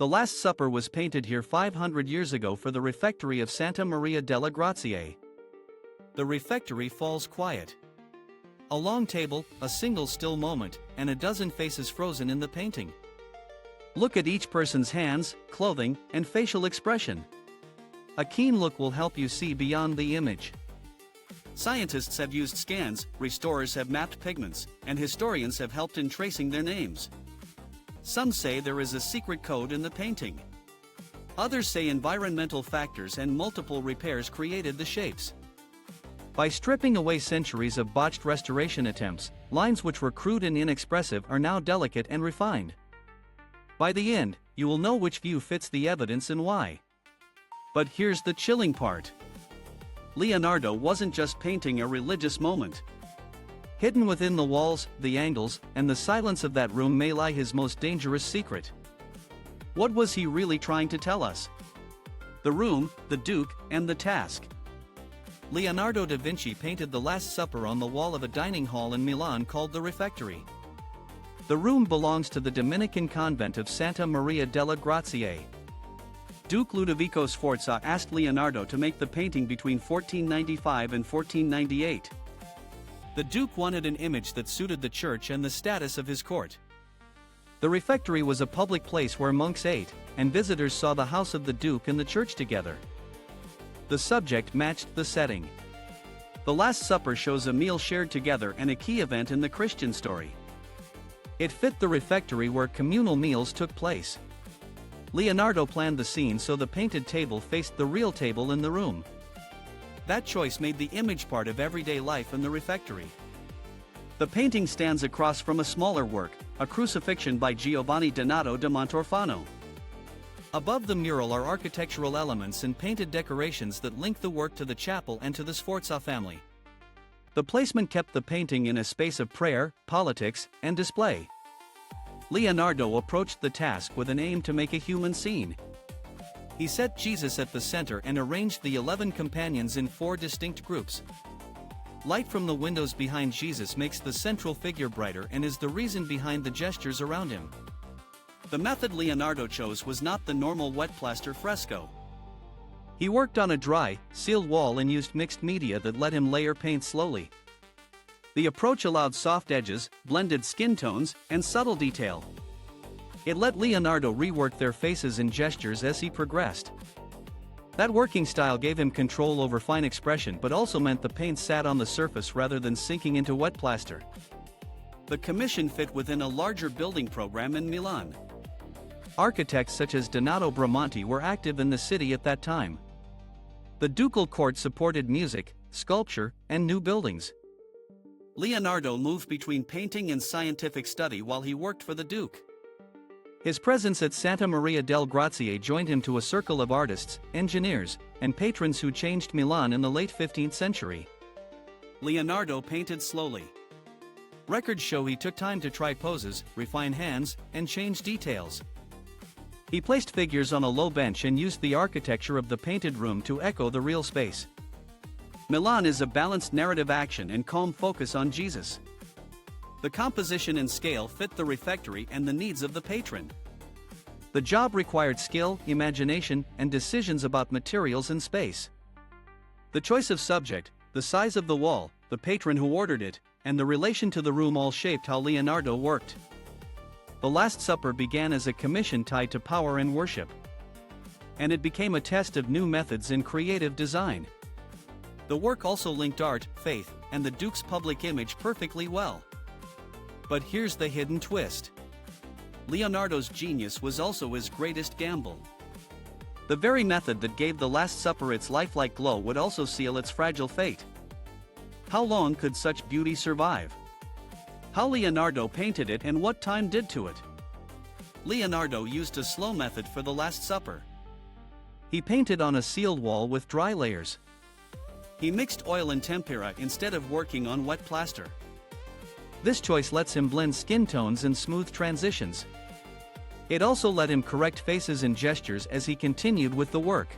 The Last Supper was painted here 500 years ago for the refectory of Santa Maria delle Grazie. The refectory falls quiet. A long table, a single still moment, and a dozen faces frozen in the painting. Look at each person's hands, clothing, and facial expression. A keen look will help you see beyond the image. Scientists have used scans, restorers have mapped pigments, and historians have helped in tracing their names. Some say there is a secret code in the painting. Others say environmental factors and multiple repairs created the shapes. By stripping away centuries of botched restoration attempts, lines which were crude and inexpressive are now delicate and refined. By the end, you will know which view fits the evidence and why. But here's the chilling part. Leonardo wasn't just painting a religious moment. Hidden within the walls, the angles, and the silence of that room may lie his most dangerous secret. What was he really trying to tell us? The room, the Duke, and the task. Leonardo da Vinci painted the Last Supper on the wall of a dining hall in Milan called the Refectory. The room belongs to the Dominican convent of Santa Maria delle Grazie. Duke Ludovico Sforza asked Leonardo to make the painting between 1495 and 1498. The Duke wanted an image that suited the church and the status of his court. The refectory was a public place where monks ate, and visitors saw the house of the Duke and the church together. The subject matched the setting. The Last Supper shows a meal shared together and a key event in the Christian story. It fit the refectory where communal meals took place. Leonardo planned the scene so the painted table faced the real table in the room. That choice made the image part of everyday life in the refectory. The painting stands across from a smaller work, a crucifixion by Giovanni Donato da Montorfano. Above the mural are architectural elements and painted decorations that link the work to the chapel and to the Sforza family. The placement kept the painting in a space of prayer, politics, and display. Leonardo approached the task with an aim to make a human scene. He set Jesus at the center and arranged the 11 companions in 4 distinct groups. Light from the windows behind Jesus makes the central figure brighter and is the reason behind the gestures around him. The method Leonardo chose was not the normal wet plaster fresco. He worked on a dry, sealed wall and used mixed media that let him layer paint slowly. The approach allowed soft edges, blended skin tones, and subtle detail. It let Leonardo rework their faces and gestures as he progressed. That working style gave him control over fine expression but also meant the paint sat on the surface rather than sinking into wet plaster. The commission fit within a larger building program in Milan. Architects such as Donato Bramante were active in the city at that time. The ducal court supported music, sculpture, and new buildings. Leonardo moved between painting and scientific study while he worked for the Duke. His presence at Santa Maria delle Grazie joined him to a circle of artists, engineers, and patrons who changed Milan in the late 15th century. Leonardo painted slowly. Records show he took time to try poses, refine hands, and change details. He placed figures on a low bench and used the architecture of the painted room to echo the real space. Milan is a balanced narrative action and calm focus on Jesus. The composition and scale fit the refectory and the needs of the patron. The job required skill, imagination, and decisions about materials and space. The choice of subject, the size of the wall, the patron who ordered it, and the relation to the room all shaped how Leonardo worked. The Last Supper began as a commission tied to power and worship. And it became a test of new methods in creative design. The work also linked art, faith, and the Duke's public image perfectly well. But here's the hidden twist. Leonardo's genius was also his greatest gamble. The very method that gave the Last Supper its lifelike glow would also seal its fragile fate. How long could such beauty survive? How Leonardo painted it and what time did to it. Leonardo used a slow method for the Last Supper. He painted on a sealed wall with dry layers. He mixed oil and tempera instead of working on wet plaster. This choice lets him blend skin tones and smooth transitions. It also let him correct faces and gestures as he continued with the work.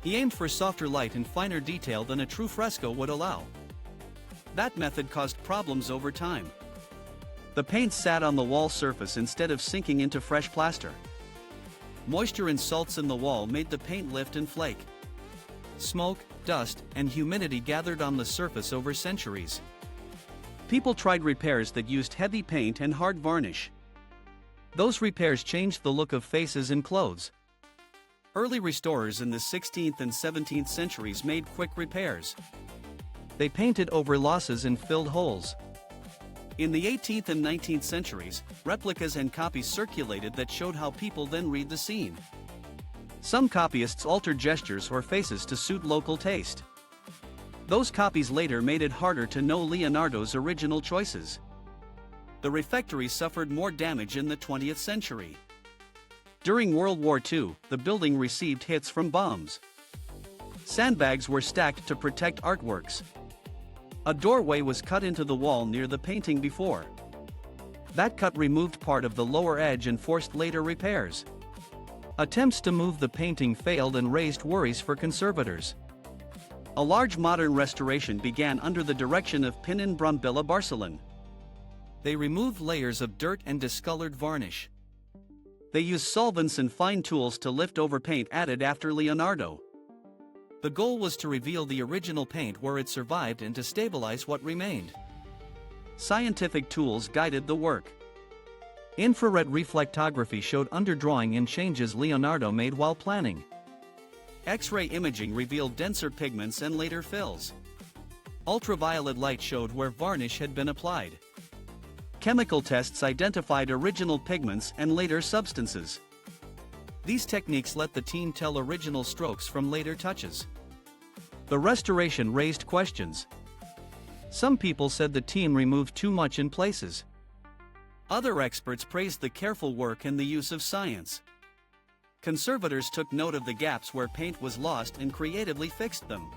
He aimed for softer light and finer detail than a true fresco would allow. That method caused problems over time. The paint sat on the wall surface instead of sinking into fresh plaster. moisture and salts in the wall made the paint lift and flake. Smoke, dust, and humidity gathered on the surface over centuries. People tried repairs that used heavy paint and hard varnish. Those repairs changed the look of faces and clothes. Early restorers in the 16th and 17th centuries made quick repairs. They painted over losses and filled holes. In the 18th and 19th centuries, replicas and copies circulated that showed how people then read the scene. Some copyists altered gestures or faces to suit local taste. Those copies later made it harder to know Leonardo's original choices. The refectory suffered more damage in the 20th century. During World War II, the building received hits from bombs. Sandbags were stacked to protect artworks. A doorway was cut into the wall near the painting before. That cut removed part of the lower edge and forced later repairs. Attempts to move the painting failed and raised worries for conservators. A large modern restoration began under the direction of Pinin Brambilla Barcelon. They removed layers of dirt and discolored varnish. They used solvents and fine tools to lift over paint added after Leonardo. The goal was to reveal the original paint where it survived and to stabilize what remained. Scientific tools guided the work. Infrared reflectography showed underdrawing and changes Leonardo made while planning. X-ray imaging revealed denser pigments and later fills. Ultraviolet light showed where varnish had been applied. Chemical tests identified original pigments and later substances. These techniques let the team tell original strokes from later touches. The restoration raised questions. Some people said the team removed too much in places. Other experts praised the careful work and the use of science. Conservators took note of the gaps where paint was lost and creatively fixed them.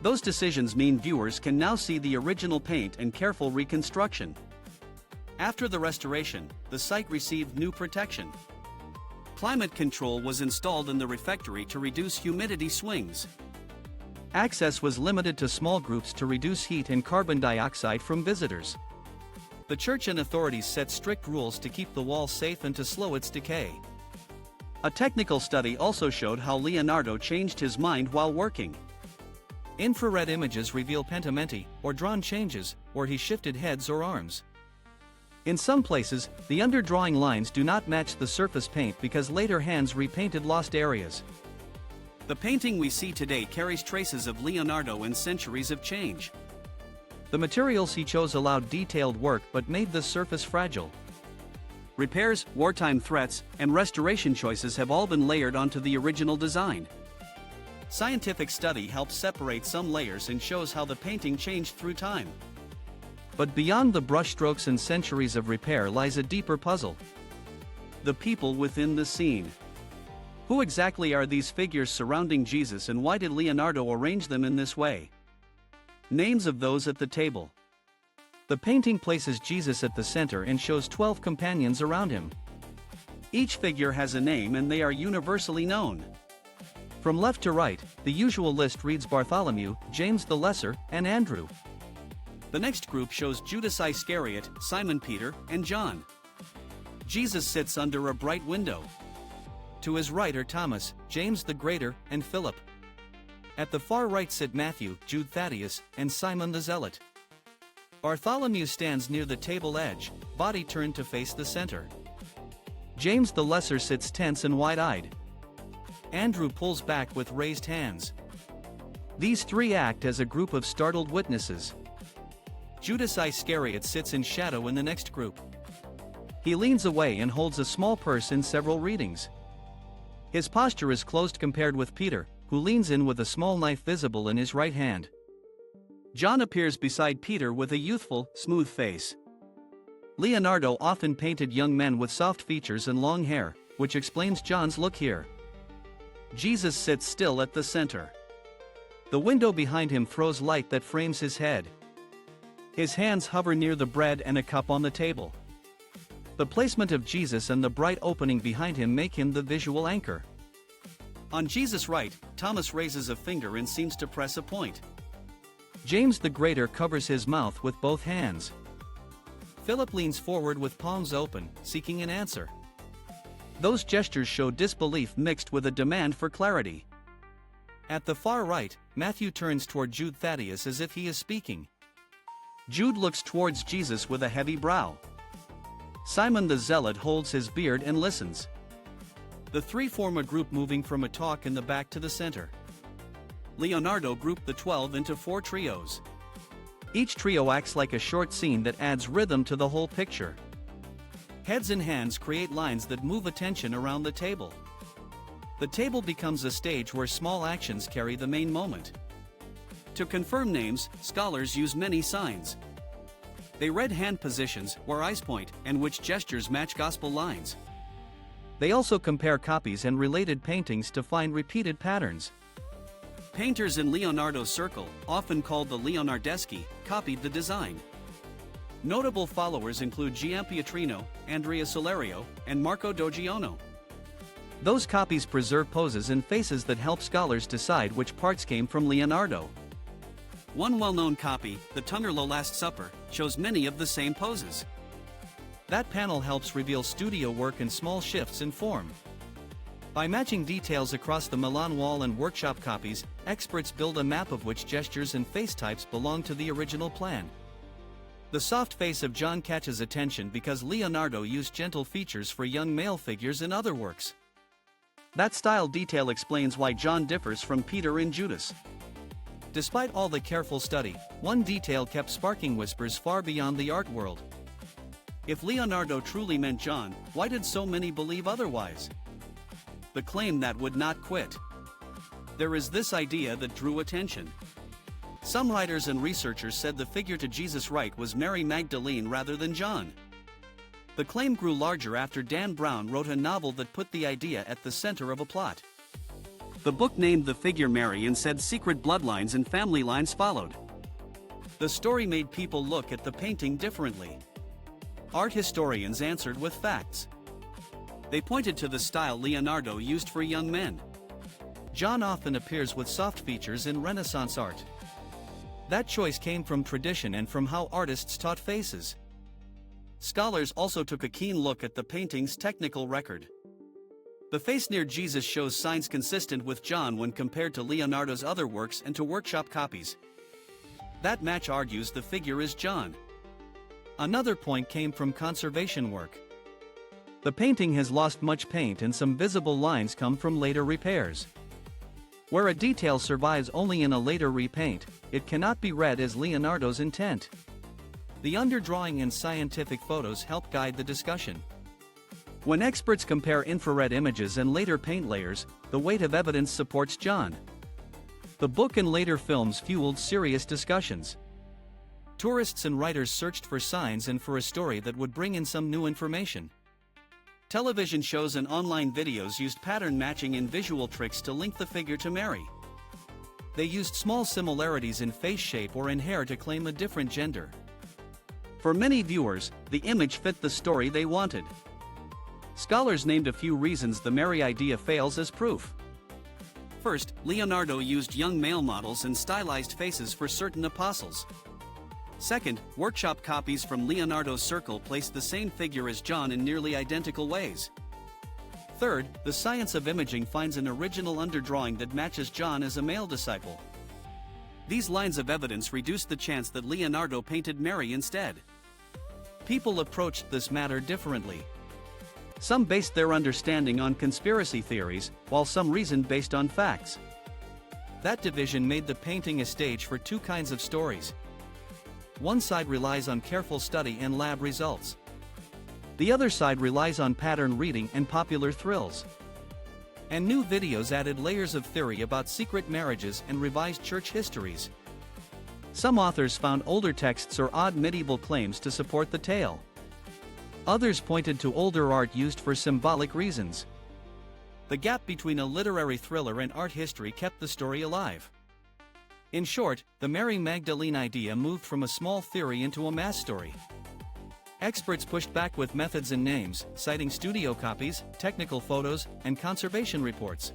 Those decisions mean viewers can now see the original paint and careful reconstruction. After the restoration, the site received new protection. Climate control was installed in the refectory to reduce humidity swings. Access was limited to small groups to reduce heat and carbon dioxide from visitors. The church and authorities set strict rules to keep the wall safe and to slow its decay. A technical study also showed how Leonardo changed his mind while working. Infrared images reveal pentimenti, or drawn changes, where he shifted heads or arms. In some places, the underdrawing lines do not match the surface paint because later hands repainted lost areas. The painting we see today carries traces of Leonardo and centuries of change. The materials he chose allowed detailed work but made the surface fragile. Repairs, wartime threats, and restoration choices have all been layered onto the original design. Scientific study helps separate some layers and shows how the painting changed through time. But beyond the brushstrokes and centuries of repair lies a deeper puzzle. The people within the scene. Who exactly are these figures surrounding Jesus and why did Leonardo arrange them in this way? Names of those at the table. The painting places Jesus at the center and shows 12 companions around him. Each figure has a name and they are universally known. From left to right, the usual list reads Bartholomew, James the Lesser, and Andrew. The next group shows Judas Iscariot, Simon Peter, and John. Jesus sits under a bright window. To his right are Thomas, James the Greater, and Philip. At the far right sit Matthew, Jude Thaddeus, and Simon the Zealot. Bartholomew stands near the table edge, body turned to face the center. James the Lesser sits tense and wide-eyed. Andrew pulls back with raised hands. These three act as a group of startled witnesses. Judas Iscariot sits in shadow in the next group. He leans away and holds a small purse in several readings. His posture is closed compared with Peter, who leans in with a small knife visible in his right hand. John appears beside Peter with a youthful, smooth face. Leonardo often painted young men with soft features and long hair, which explains John's look here. Jesus sits still at the center. The window behind him throws light that frames his head. His hands hover near the bread and a cup on the table. The placement of Jesus and the bright opening behind him make him the visual anchor. On Jesus' right, Thomas raises a finger and seems to press a point. James the Greater covers his mouth with both hands. Philip leans forward with palms open, seeking an answer. Those gestures show disbelief mixed with a demand for clarity. At the far right, Matthew turns toward Jude Thaddeus as if he is speaking. Jude looks towards Jesus with a heavy brow. Simon the Zealot holds his beard and listens. The three form a group moving from a talk in the back to the center. Leonardo grouped the 12 into 4 trios. Each trio acts like a short scene that adds rhythm to the whole picture. Heads and hands create lines that move attention around the table. The table becomes a stage where small actions carry the main moment. To confirm names, scholars use many signs. They read hand positions, where eyes point, and which gestures match gospel lines. They also compare copies and related paintings to find repeated patterns. Painters in Leonardo's circle, often called the Leonardeschi, copied the design. Notable followers include Giampietrino, Andrea Solerio, and Marco Doggiano. Those copies preserve poses and faces that help scholars decide which parts came from Leonardo. One well-known copy, the Tungerlo Last Supper, shows many of the same poses. That panel helps reveal studio work and small shifts in form. By matching details across the Milan wall and workshop copies, experts build a map of which gestures and face types belong to the original plan. The soft face of John catches attention because Leonardo used gentle features for young male figures in other works. That style detail explains why John differs from Peter in Judas. Despite all the careful study, one detail kept sparking whispers far beyond the art world. If Leonardo truly meant John, why did so many believe otherwise? The claim that would not quit. There is this idea that drew attention. Some writers and researchers said the figure to Jesus' right was Mary Magdalene rather than John. The claim grew larger after Dan Brown wrote a novel that put the idea at the center of a plot. The book named the figure Mary and said secret bloodlines and family lines followed. The story made people look at the painting differently. Art historians answered with facts. They pointed to the style Leonardo used for young men. John often appears with soft features in Renaissance art. That choice came from tradition and from how artists taught faces. Scholars also took a keen look at the painting's technical record. The face near Jesus shows signs consistent with John when compared to Leonardo's other works and to workshop copies. That match argues the figure is John. Another point came from conservation work. The painting has lost much paint and some visible lines come from later repairs. Where a detail survives only in a later repaint, it cannot be read as Leonardo's intent. The underdrawing and scientific photos help guide the discussion. When experts compare infrared images and later paint layers, the weight of evidence supports John. The book and later films fueled serious discussions. Tourists and writers searched for signs and for a story that would bring in some new information. Television shows and online videos used pattern matching and visual tricks to link the figure to Mary. They used small similarities in face shape or in hair to claim a different gender. For many viewers, the image fit the story they wanted. Scholars named a few reasons the Mary idea fails as proof. First, Leonardo used young male models and stylized faces for certain apostles. Second, workshop copies from Leonardo's circle placed the same figure as John in nearly identical ways. Third, the science of imaging finds an original underdrawing that matches John as a male disciple. These lines of evidence reduced the chance that Leonardo painted Mary instead. People approached this matter differently. Some based their understanding on conspiracy theories, while some reasoned based on facts. That division made the painting a stage for two kinds of stories. One side relies on careful study and lab results. The other side relies on pattern reading and popular thrills. And new videos added layers of theory about secret marriages and revised church histories. Some authors found older texts or odd medieval claims to support the tale. Others pointed to older art used for symbolic reasons. The gap between a literary thriller and art history kept the story alive. In short, the Mary Magdalene idea moved from a small theory into a mass story. Experts pushed back with methods and names, citing studio copies, technical photos, and conservation reports.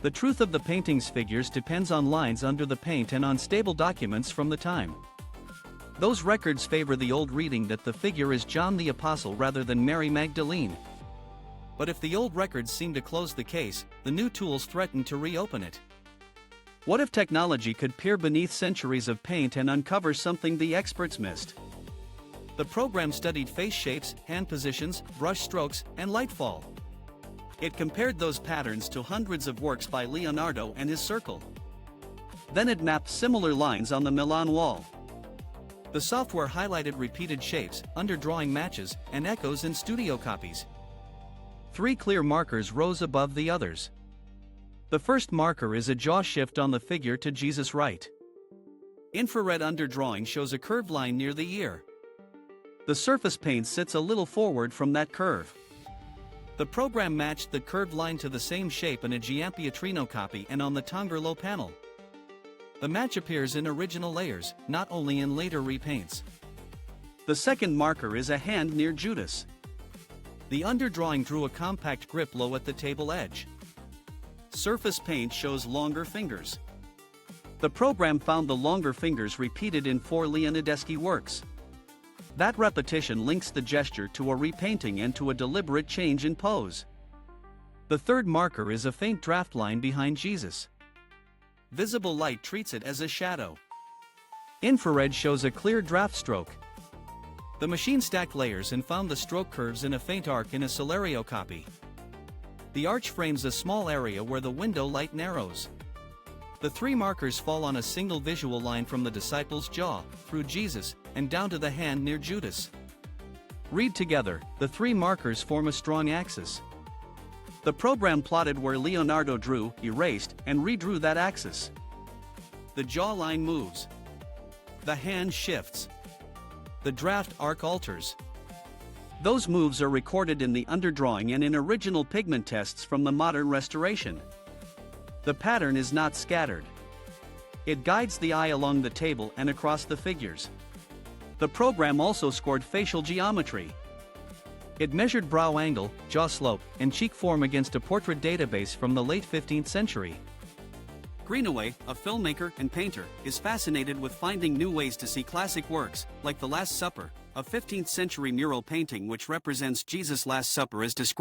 The truth of the painting's figures depends on lines under the paint and on stable documents from the time. Those records favor the old reading that the figure is John the Apostle rather than Mary Magdalene. But if the old records seem to close the case, the new tools threaten to reopen it. What if technology could peer beneath centuries of paint and uncover something the experts missed? The program studied face shapes, hand positions, brush strokes, and light fall. It compared those patterns to hundreds of works by Leonardo and his circle. Then it mapped similar lines on the Milan wall. The software highlighted repeated shapes, underdrawing matches, and echoes in studio copies. 3 clear markers rose above the others. The first marker is a jaw shift on the figure to Jesus' right. Infrared underdrawing shows a curved line near the ear. The surface paint sits a little forward from that curve. The program matched the curved line to the same shape in a Giampiatrino copy and on the Tongerlo panel. The match appears in original layers, not only in later repaints. The second marker is a hand near Judas. The underdrawing drew a compact grip low at the table edge. Surface paint shows longer fingers. The program found the longer fingers repeated in 4 Leonardeschi works. That repetition links the gesture to a repainting and to a deliberate change in pose. The third marker is a faint draft line behind Jesus. Visible light treats it as a shadow. Infrared shows a clear draft stroke. The machine stacked layers and found the stroke curves in a faint arc in a Celerio copy. The arch frames a small area where the window light narrows. The 3 markers fall on a single visual line from the disciple's jaw, through Jesus, and down to the hand near Judas. Read together, the 3 markers form a strong axis. The program plotted where Leonardo drew, erased, and redrew that axis. The jaw line moves. The hand shifts. The draft arc alters. Those moves are recorded in the underdrawing and in original pigment tests from the modern restoration. The pattern is not scattered. It guides the eye along the table and across the figures. The program also scored facial geometry. It measured brow angle, jaw slope, and cheek form against a portrait database from the late 15th century. Greenaway, a filmmaker and painter, is fascinated with finding new ways to see classic works, like The Last Supper, a 15th century mural painting which represents Jesus' Last Supper as described